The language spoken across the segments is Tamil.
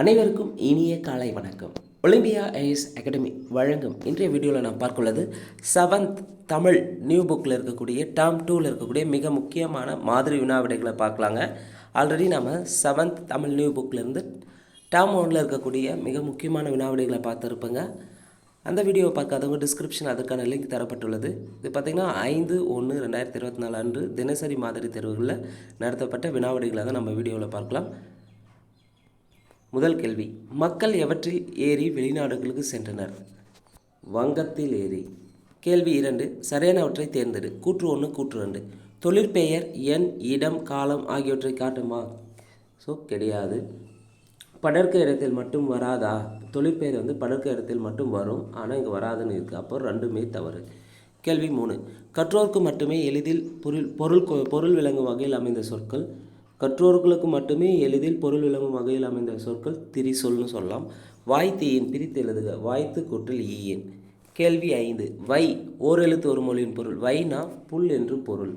அனைவருக்கும் இனிய காலை வணக்கம். ஒலிம்பியா ஐஏஎஸ் அகாடமி வழங்கும் இன்றைய வீடியோவில் நான் பார்க்குள்ளது 7th தமிழ் நியூ புக்கில் இருக்கக்கூடிய டேர்ம் 2ல் இருக்கக்கூடிய மிக முக்கியமான மாதிரி வினாவிடைகளை பார்க்கலாங்க. ஆல்ரெடி நம்ம 7th தமிழ் நியூ புக்கிலேருந்து டேர்ம் 1ல் இருக்கக்கூடிய மிக முக்கியமான வினாவிடைகளை பார்த்துருப்போங்க. அந்த வீடியோவை பார்க்காதவங்க டிஸ்கிரிப்ஷன் அதற்கான லிங்க் தரப்பட்டுள்ளது. இது பார்த்திங்கன்னா 5/1/2024 அன்று தினசரி மாதிரி தேர்வுகளில் நடத்தப்பட்ட வினாவிடைகளை தான் நம்ம வீடியோவில் பார்க்கலாம். முதல் கேள்வி, மக்கள் எவற்றில் ஏறி வெளிநாடுகளுக்கு சென்றனர்? வங்கத்தில் ஏறி. கேள்வி 2, சரியானவற்றை தேர்ந்தெடு. கூற்று 1, கூற்று 2. தொழிற்பெயர் எண், இடம், காலம் ஆகியவற்றை காட்டுமா? கிடையாது. படர்க்க இடத்தில் மட்டும் வராதா? தொழிற்பெயர் படர்க்க இடத்தில் மட்டும் வரும், ஆனால் இங்கே வராதுன்னு இருக்குது. அப்போ ரெண்டுமே தவறு. கேள்வி 3, கற்றோருக்கு மட்டுமே எளிதில் பொருள் விளங்கும் வகையில் அமைந்த சொற்கள். கற்றோர்களுக்கு மட்டுமே எளிதில் பொருள் விளங்கும் வகையில் அமைந்த சொற்கள் திரிசொல்னு சொல்லலாம். வாய்த்தீயின் பிரித்து எழுதுக. வாய்த்து கூட்டல் ஈயன். கேள்வி 5, வை ஓரெழுத்து ஒரு மொழியின் பொருள். வைனா புல் என்று பொருள்.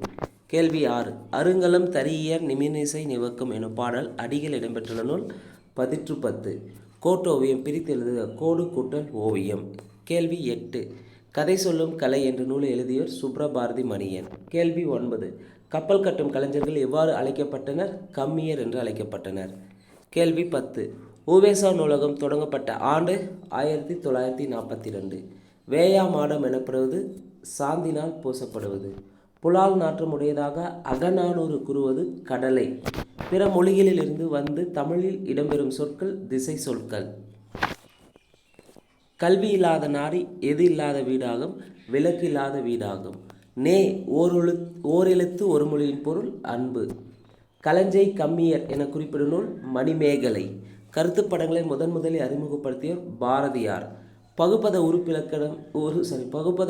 கேள்வி 6, அருங்கலம் தரியர் நிமிர்நிசை நிவக்கம் எனும் பாடல் அடிகள் இடம்பெற்றுள்ள நூல். 10 கோட்டோவியம் பிரித்து எழுதுக. கோடு கூட்டல் ஓவியம். கேள்வி 8, கதை சொல்லும் கலை என்ற நூலை எழுதியவர் சுப்ரபாரதி மணியன். கேள்வி 9, கப்பல் கட்டும் கலைஞர்கள் எவ்வாறு அழைக்கப்பட்டனர்? கம்மியர் என்று அழைக்கப்பட்டனர். கேள்வி 10, உவேசா நூலகம் தொடங்கப்பட்ட ஆண்டு 1942. வேயா மாடம் எனப்படுவது சாந்தினால் பூசப்படுவது. புலால் நாற்றம் உடையதாக அகநானூறு கூறுவது கடலை. பிற மொழிகளில் இருந்து வந்து தமிழில் இடம்பெறும் சொற்கள் திசை சொற்கள். கல்வி இல்லாத நாரி எது இல்லாத வீடாகும்? விளக்கு இல்லாத வீடாகும். நே ஓரெழுத்து ஒரு மொழியின் பொருள் அன்பு. களஞ்சை கம்மியர் என குறிப்பிடும் நூல் மணிமேகலை. கருத்துப்படங்களை முதலில் அறிமுகப்படுத்தியவர் பாரதியார். பகுப்பத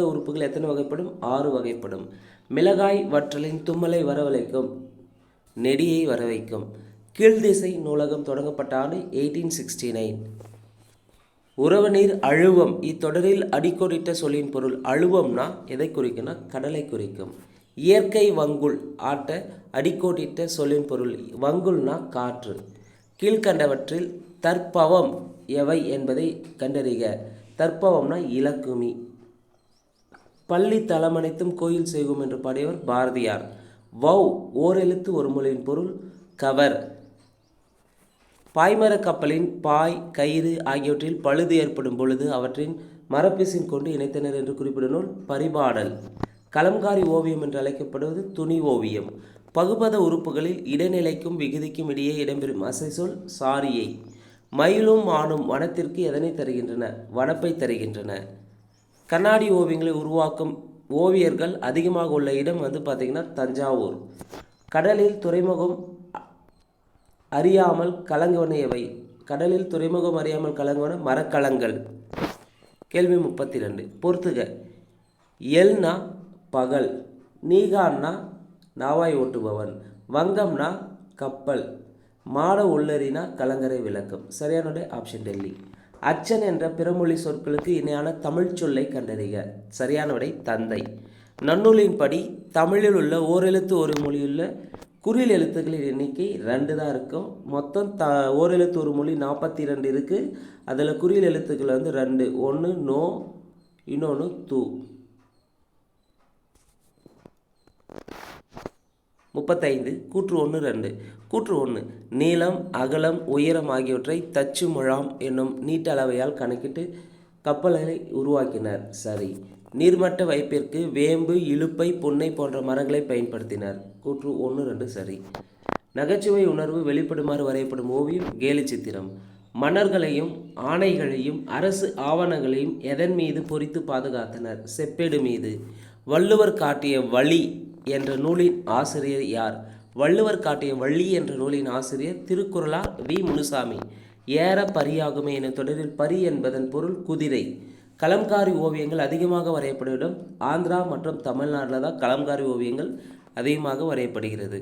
உறுப்புகள் எத்தனை வகைப்படும்? 6 வகைப்படும். மிளகாய் வற்றலின் தும்மலை வரவழைக்கும், நெடியை வரவைக்கும். கீழ்திசை நூலகம் தொடங்கப்பட்ட ஆண்டு 1869. உறவுநீர் அழுவம் இத்தொடரில் அடிக்கோடிட்ட சொல்லின் பொருள். அழுவம்னா எதை குறிக்கும்னா கடலை குறிக்கும். இயற்கை வங்குல் ஆட்ட அடிக்கோடிட்ட சொல்லின் பொருள். வங்குல்னா காற்று. கீழ்கண்டவற்றில் தற்பவம் எவை என்பதை கண்டறிக. தற்பவம்னா இலக்குமி. பள்ளி தலமனைத்தும் கோயில் செய்வோம் என்று பாடியவர் பாரதியார். வௌ ஓரெழுத்து ஒரு மொழியின் பொருள் கவர். பாய்மர கப்பலின் பாய், கயிறு ஆகியவற்றில் பழுது ஏற்படும் பொழுது அவற்றின் மரப்பிசின் கொண்டு இணைத்தனர் என்று குறிப்பிடும் நூல் பரிபாடல். கலம்காரி ஓவியம் என்று அழைக்கப்படுவது துணி ஓவியம். பகுபத உறுப்புகளில் இடைநிலைக்கும் விகுதிக்கும் இடையே இடம்பெறும் அசைசொல் சாரியை. மயிலும் மானும் வனத்திற்கு எதனை தருகின்றன? வனப்பை தருகின்றன. கண்ணாடி ஓவியங்களை உருவாக்கும் ஓவியர்கள் அதிகமாக உள்ள இடம் பார்த்திங்கன்னா தஞ்சாவூர். கடலில் துறைமுகம் அறியாமல் கலங்குவனையவை. கடலில் துறைமுகம் அறியாமல் கலங்குவன மரக்கலங்கள். கேள்வி 32, பொறுத்துக. எல்னா பகல், நீகான்னா நாவாய் ஓட்டுபவன், வங்கம்னா கப்பல், மாட உள்ளரினா கலங்கரை விளக்கம். சரியானோட ஆப்ஷன் டெல்லி. அச்சன் என்ற பிறமொழி சொற்களுக்கு இணையான தமிழ் சொல்லை கண்டறிக. சரியான விடை தந்தை. நன்னூலின்படி தமிழில் உள்ள ஓரெழுத்து ஒரு மொழியுள்ள குறில் எழுத்துக்களின் எண்ணிக்கை 2 தான் இருக்கும். மொத்தம் ஓரெழுத்து ஒரு மொழி 42 இருக்குது. அதில் குறில் எழுத்துக்கள் 2. ஒன்று நோ, இன்னொன்று தூ. 35, கூற்று 1, 2. கூற்று 1, நீளம், அகலம், உயரம் ஆகியவற்றை தச்சு முழாம் என்னும் நீட்டளவையால் கணக்கிட்டு கப்பல்களை உருவாக்கினர். சரி. நீர்மட்ட வைப்பிற்கு வேம்பு, இலுப்பை, புன்னை போன்ற மரங்களை பயன்படுத்தினர். கூற்று 1, 2 சரி. நகைச்சுவை உணர்வு வெளிப்படுமாறு வரையப்படும் ஓவியம் கேலி சித்திரம். மன்னர்களையும் ஆணைகளையும் அரசு ஆவணங்களையும் எதன் மீது பொறித்து பாதுகாத்தனர்? செப்பேடு மீது. வள்ளுவர் காட்டிய வழி என்ற நூலின் ஆசிரியர் யார்? வள்ளுவர் காட்டிய வழி என்ற நூலின் ஆசிரியர் திருக்குறளார் வி. முனுசாமி. ஏற பரியாகுமே என தொடரில் பரி என்பதன் பொருள் குதிரை. கலம்காரி ஓவியங்கள் அதிகமாக வரையப்படும் ஆந்திரா மற்றும் தமிழ்நாட்டில் தான் கலம்காரி ஓவியங்கள் அதிகமாக வரையப்படுகிறது.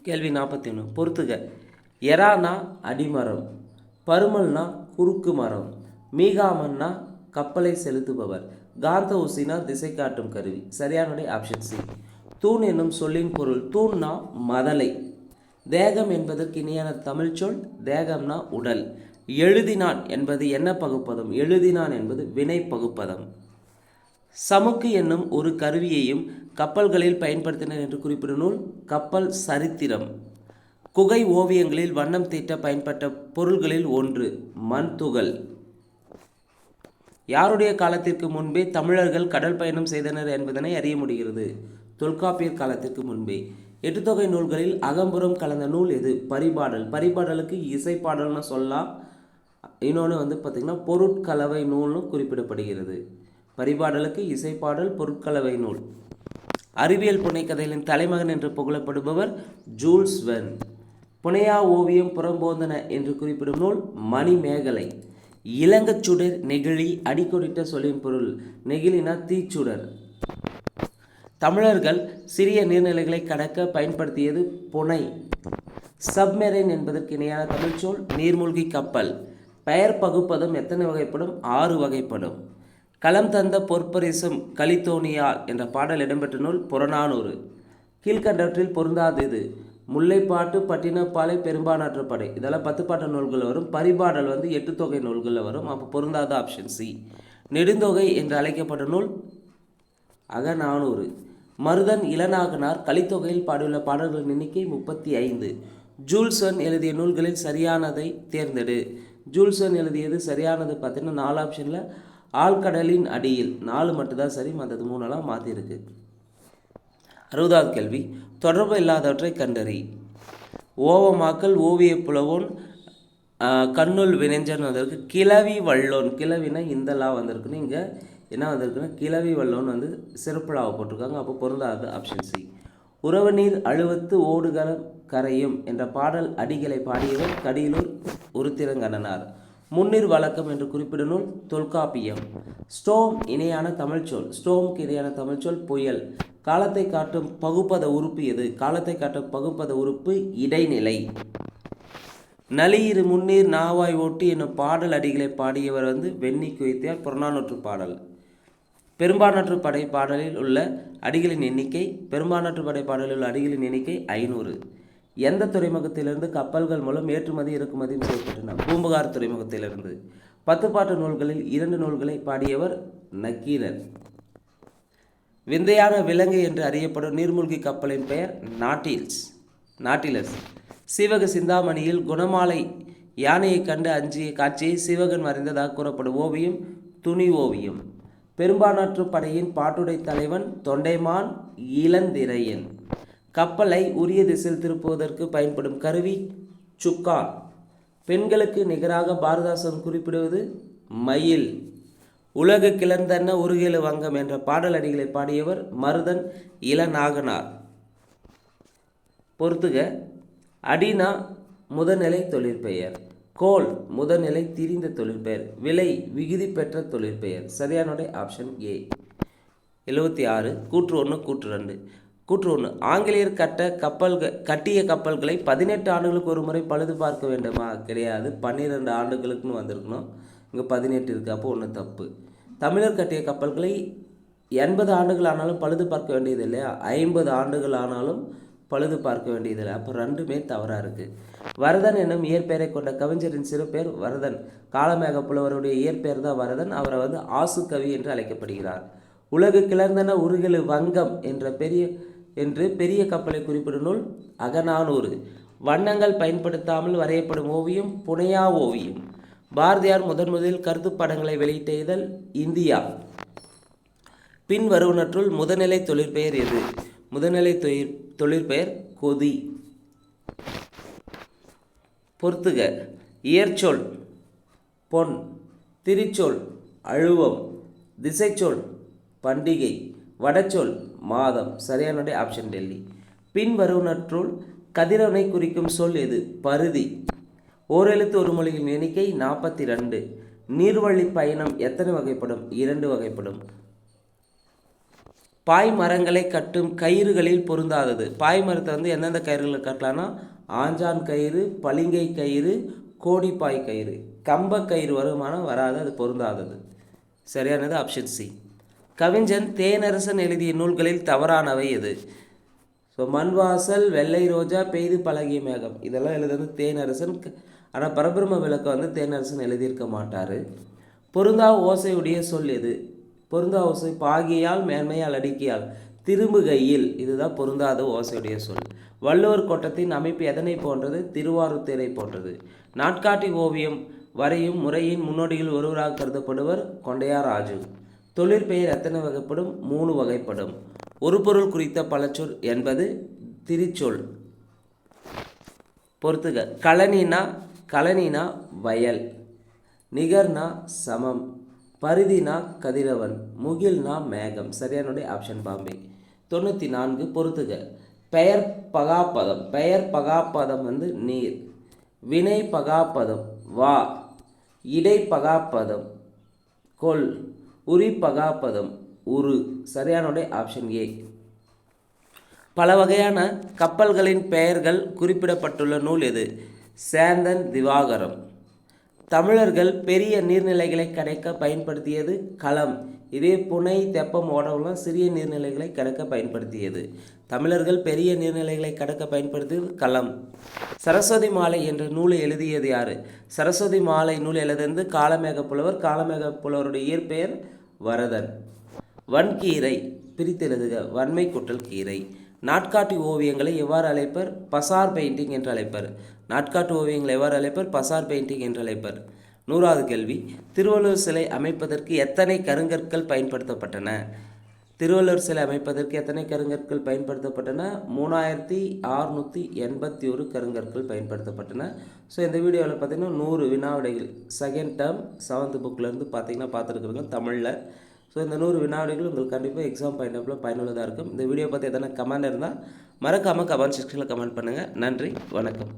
கேள்வி 41, பொறுத்துக. எரானா அடிமரம், பருமல்னா குறுக்கு மரம், மீகாமன்னா கப்பலை செலுத்துபவர், காந்த ஊசினா திசை காட்டும் கருவி. சரியான ஆப்ஷன் சி. தூண் என்னும் சொல்லின் பொருள். தூண்னா மதலை. தேகம் என்பதற்கு இணையான தமிழ் சொல் தேகம்னா உடல். எழுதினான் என்பது என்ன பகுப்பதம்? எழுதினான் என்பது வினை பகுப்பதம். சமுக்கு என்னும் ஒரு கருவியையும் கப்பல்களில் பயன்படுத்தினர் என்று குறிப்பிடும் நூல் கப்பல் சரித்திரம். குகை ஓவியங்களில் வண்ணம் தீட்ட பயன்பட்ட பொருள்களில் ஒன்று மண் துகள். யாருடைய காலத்திற்கு முன்பே தமிழர்கள் கடல் பயணம் செய்தனர் என்பதனை அறிய முடிகிறது? தொல்காப்பியர் காலத்திற்கு முன்பே. எட்டுத்தொகை நூல்களில் அகம்புறம் கலந்த நூல் எது? பரிபாடல். பரிபாடலுக்கு இசைப்பாடல்னு சொல்லலாம். இன்னொன்று பார்த்திங்கன்னா பொருட்கலவை நூல்னு குறிப்பிடப்படுகிறது. பரிபாடலுக்கு இசைப்பாடல், பொருட்கலவை நூல். அறிவியல் புனைக்கதைகளின் தலைமகன் என்று புகழப்படுபவர் ஜூல்ஸ் வெர்ன். புனையா ஓவியம் புறம்போந்தன என்று குறிப்பிடும் நூல் மணிமேகலை. இளங்கச்சுடர் நெகிழி அடிக்கோடிட்ட சொல்லின் பொருள். நெகிழினா தீச்சுடர். தமிழர்கள் சிறிய நீர்நிலைகளை கடக்க பயன்படுத்தியது புனை. சப்மெரைன் என்பதற்கு இணையான தமிழ் சொல் நீர்மூழ்கி கப்பல். பெயர் பகுப்பதம் எத்தனை வகைப்படும்? 6 வகைப்படும். களம் தந்த பொற்பரிசும் கலித்தோனியால் என்ற பாடல் இடம்பெற்ற நூல் புறநானூறு. கீழ்கண்டவற்றில் பொருந்தாதது? முல்லைப்பாட்டு, பட்டினப்பாலை, பெரும்பானாற்றுப்படை. இதெல்லாம் 10 பாட்டு நூல்கள் வரும். பரிபாடல் 8 தொகை நூல்களில் வரும். அப்போ பொருந்தாத ஆப்ஷன் சி. நெடுந்தொகை என்று அழைக்கப்பட்ட நூல் அகநானூறு. மருதன் இளநாகனார் கலித்தொகையில் பாடியுள்ள பாடல்களின் எண்ணிக்கை 35. ஜூல்ஸ் வெர்ன் எழுதிய நூல்களில் சரியானதை தேர்ந்தெடு. ஜூல்ஸ் வெர்ன் எழுதியது சரியானது பார்த்தீங்கன்னா 4 ஆப்ஷனில் ஆழ்கடலின் அடியில் 4 மட்டும்தான் சரி, மற்றது 3 மாற்றிருக்கு. 60வது கேள்வி, தொடர்பு இல்லாதவற்றை கண்டறி. ஓவமாக்கல், ஓவிய புலவோன், கண்ணுள் வினைஞ்சன் வந்திருக்கு. கிளவி வல்லோன். கிளவினா இந்தலா வந்திருக்குன்னு இங்கே என்ன வந்திருக்குன்னா கிளவி வல்லோன் சிறப்புலாவை போட்டிருக்காங்க. அப்போ பொருந்தாது ஆப்ஷன் சி. உறவு நீர் அழுவத்து ஓடுகளம் கரையும் என்ற பாடல் அடிகளை பாடியவர் கடியலூர் உருத்திரங்கண்ணனார். முன்னீர் வழக்கம் என்று குறிப்பிடும் நூல் தொல்காப்பியம். ஸ்டோம் இணையான தமிழ்ச்சொல். ஸ்டோமுக்கு இணையான தமிழ்ச்சொல் புயல். காலத்தை காட்டும் பகுப்பத உறுப்பு எது? காலத்தை காட்டும் பகுப்பத உறுப்பு இடைநிலை. நளியிரு முன்னீர் நாவாய் ஓட்டு என்னும் பாடல் அடிகளை பாடியவர் வெண்ணி குய்த்தியார். புறநானூற்று பாடல். பெரும்பானாற்று படை பாடலில் உள்ள அடிகளின் எண்ணிக்கை 500. எந்த துறைமுகத்திலிருந்து கப்பல்கள் மூலம் ஏற்றுமதி இறக்குமதியும் செய்யப்பட்டன? பூம்புகார் துறைமுகத்திலிருந்து. 10 பாட்டு நூல்களில் 2 நூல்களை பாடியவர் நக்கீரர். விந்தையான விலங்கு என்று அறியப்படும் நீர்மூழ்கி கப்பலின் பெயர் நாட்டிலஸ். சீவக சிந்தாமணியில் குணமாலை யானையை கண்டு அஞ்சிய காட்சியை சீவகன் வரைந்ததாக கூறப்படும் ஓவியம் துணி ஓவியம். பெரும்பானாற்று படையின் பாட்டுடை தலைவன் தொண்டைமான் இளந்திரையன். கப்பலை உரிய திசையில் திருப்புவதற்கு பயன்படும் கருவி சுக்கான். பெண்களுக்கு நிகராக பாரதாசன் குறிப்பிடுவது மயில். உலகு கிளர்ந்தன்ன உருகேலு வங்கம் என்ற பாடல் அடிகளை பாடியவர் மருதன் இளநாகனார். பொறுத்துக. அடினா முதல்நிலை தொழிற்பெயர். கோல் முதல்நிலை திரிந்த தொழிற்பெயர். விலை விகுதி பெற்ற தொழிற்பெயர். சரியான ஆப்ஷன் ஏ. 76. கூற்று 1 கூற்று 2. கூற்று 1, ஆங்கிலேயர் கட்டிய கப்பல்களை 18 ஆண்டுகளுக்கு ஒரு முறை பழுது பார்க்க வேண்டுமா? கிடையாது, 12 ஆண்டுகளுக்குன்னு வந்திருக்கணும். இங்கே 18 இருக்குது, அப்போ ஒன்று தப்பு. தமிழர் கட்டிய கப்பல்களை 80 ஆண்டுகள் ஆனாலும் பழுது பார்க்க வேண்டியது இல்லையா? 50 ஆண்டுகள் ஆனாலும் பழுது பார்க்க வேண்டியதில்லை. அப்போ 2மே தவறாக இருக்குது. வரதன் என்னும் இயற்பெயரை கொண்ட கவிஞரின் சிறுபெயர் வரதன். காலமேக புலவருடைய இயற்பெயர் தான் வரதன். அவரை ஆசு கவி என்று அழைக்கப்படுகிறார். உலகு கிளர்ந்தன உருகெழு வங்கம் என்று பெரிய கப்பலை குறிப்பிடும் நூல் அகநானூறு. வண்ணங்கள் பயன்படுத்தாமல் வரையப்படும் ஓவியம் புனையா ஓவியம். பாரதியார் முதலில் கருத்து படங்களை வெளியிட்ட இதழ் இந்தியா. பின் வருவனற்றுள் முதல்நிலை தொழிற்பெயர் எது? முதல்நிலை தொழிற்பெயர் கொதி. பொறுத்துக. இயற்சொல் பொன், திரிச்சொல் அழுவம், திசைச்சொல் பண்டிகை, வடச்சொல் மாதம். சரியான ஆப்ஷன் டெல்லி. பின் வருவனற்றுள் கதிரவனை குறிக்கும் சொல் எது? பருதி. ஓரெழுத்து ஒரு மொழியின் எண்ணிக்கை 42. நீர்வழி பயணம் எத்தனை வகைப்படும்? 2 வகைப்படும். பாய் மரங்களை கட்டும் கயிறுகளில் பொருந்தாதது. பாய் மரத்தை எந்தெந்த கயிறுகளை கட்டலான்னா ஆஞ்சான் கயிறு, பளிங்கை கயிறு, கோடிப்பாய் கயிறு. கம்ப கயிறு வருமானம் வராது, அது பொருந்தாதது. சரியானது ஆப்ஷன் சி. கவிஞன் தேனரசன் எழுதிய நூல்களில் தவறானவை எது? ஸோ மண் வாசல், வெள்ளை ரோஜா, பெய்து பழகிய மேகம், இதெல்லாம் எழுதுறது தேனரசன். ஆனால் பரபிரம்ம விளக்கம் வந்து தேனரசன் எழுதியிருக்க மாட்டார். பொருந்தா ஓசையுடைய சொல் எது? பொருந்தா ஓசை பாகியால், மேன்மையால், அடுக்கியால், திரும்புகையில், இதுதான் பொருந்தாத ஓசையுடைய சொல். வள்ளுவர் கோட்டத்தின் அமைப்பு எதனை போன்றது? திருவாரூர் போன்றது. நாட்காட்டி ஓவியம் வரையும் முறையின் முன்னோடிகள் ஒருவராக கருதப்படுவர் கொண்டையா ராஜு. தொழிற்பெயர் எத்தனை வகைப்படும்? 3 வகைப்படும். ஒரு பொருள் குறித்த பலச்சொல் என்பது திரிச்சொல். பொறுத்துக. கழனினா வயல், நிகர்னா சமம், பரிதினா கதிரவன், முகில்னா மேகம். சரியானுடைய ஆப்ஷன் பாம்பே. 94. பொறுத்துக. பெயர் பகாப்பதம் வந்து நீர், வினை பகாப்பதம் வா, இடை பகாப்பதம் கொல், உரி பகாப்பதம் உரு. சரியானுடைய ஆப்ஷன் ஏ. பல வகையான கப்பல்களின் பெயர்கள் குறிப்பிடப்பட்டுள்ள நூல் எது? சேந்தன் திவாகரம். தமிழர்கள் பெரிய நீர்நிலைகளை கடக்க பயன்படுத்தியது களம். இதே புனை, தெப்பம், ஓடவெல்லாம் சிறிய நீர்நிலைகளை கடக்க பயன்படுத்தியது. தமிழர்கள் பெரிய நீர்நிலைகளை கடக்க பயன்படுத்தியது களம். சரஸ்வதி மாலை என்ற நூலை எழுதியது யார்? சரஸ்வதி மாலை நூல் எழுதியது காளமேக புலவர். காளமேக புலவருடைய இயற்பெயர் வரதன். வன்கீரை பிரித்து எழுதுக. வன்மை கூட்டல் கீரை. நாட்காட்டி ஓவியங்களை எவ்வாறு அழைப்பர்? பசார் பெயிண்டிங் என்று அழைப்பர். நாட்காட்டு ஓவியங்களை எவ்வாறு அழைப்பர்? பசார் பெயிண்டிங் என்று அழைப்பர். 100வது கேள்வி. திருவள்ளுவர் சிலை அமைப்பதற்கு எத்தனை கருங்கற்கள் பயன்படுத்தப்பட்டன? திருவள்ளுவர் சிலை அமைப்பதற்கு எத்தனை கருங்கற்கள் பயன்படுத்தப்பட்டன? 3681 கருங்கற்கள் பயன்படுத்தப்பட்டன. ஸோ இந்த வீடியோவில் பார்த்தீங்கன்னா 100 வினாவிடைகள் செகண்ட் டேர்ம் 7th புக்கிலேருந்து பார்த்தீங்கன்னா பார்த்துருக்குறோங்க தமிழில். ஸோ இந்த 100 வினாவிடைகள் உங்களுக்கு கண்டிப்பாக எக்ஸாம் பாயிண்ட் ஆஃப்ல பயனுள்ளதாக இருக்கும். இந்த வீடியோ பற்றி எதனா கமெண்ட் இருந்தால் மறக்காமல் கமெண்ட் செக்ஷனில் கமெண்ட் பண்ணுங்கள். நன்றி, வணக்கம்.